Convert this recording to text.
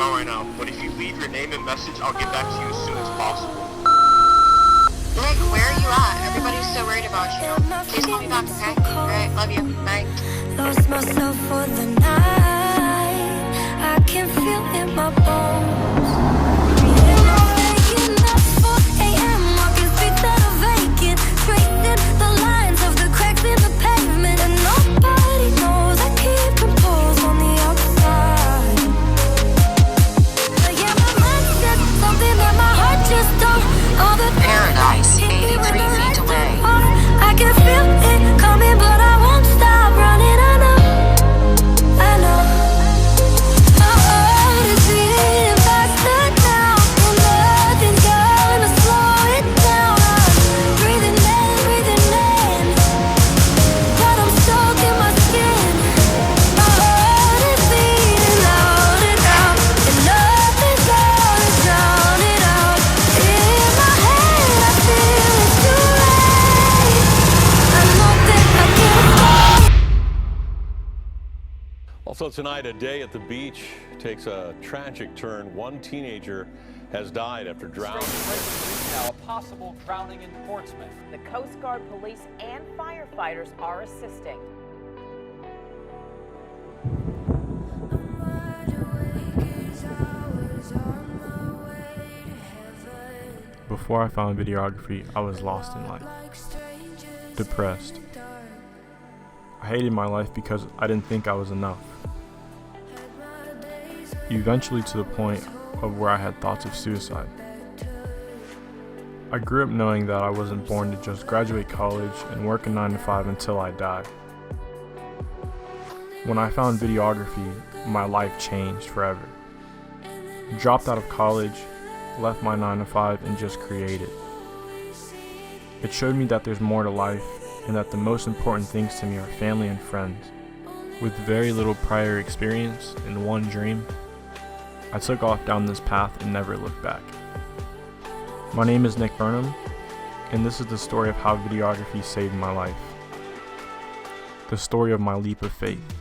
out right now, but if you leave your name and message, I'll get back to you as soon as possible. Nick, where are you at? Everybody's so worried about you. Please call me back, okay? Alright, love you. Bye. Lost myself for the night. I can feel in my bones. Breathing out, waking up 4 a.m. Walking streets that are vacant, tracing the lines of the cracks in the pavement, and nobody knows I keep composed on the outside. But yeah, my mind says something that my heart just don't. All the Paradise, 83 feet away. I can feel it coming, but I won't stop running. I know. My heart is beating faster now, and nothing's gonna slow it down. I'm breathing in, but I'm stuck in my skin. My heart is beating loud and out, and nothing's gonna drown it out. In my head, I feel it's too late. I know that I can't stop. Also tonight, a day at the beach takes a tragic turn. One teenager has died after drowning. Now, a possible drowning in Portsmouth. The Coast Guard, police, and firefighters are assisting. Before I found videography, I was lost in life, depressed. I hated my life because I didn't think I was enough. Eventually to the point of where I had thoughts of suicide. I grew up knowing that I wasn't born to just graduate college and work a 9 to 5 until I died. When I found videography, my life changed forever. Dropped out of college, left my 9 to 5 and just created. It showed me that there's more to life and that the most important things to me are family and friends. With very little prior experience and one dream, I took off down this path and never looked back. My name is Nick Burnam, and this is the story of how videography saved my life. The story of my leap of faith.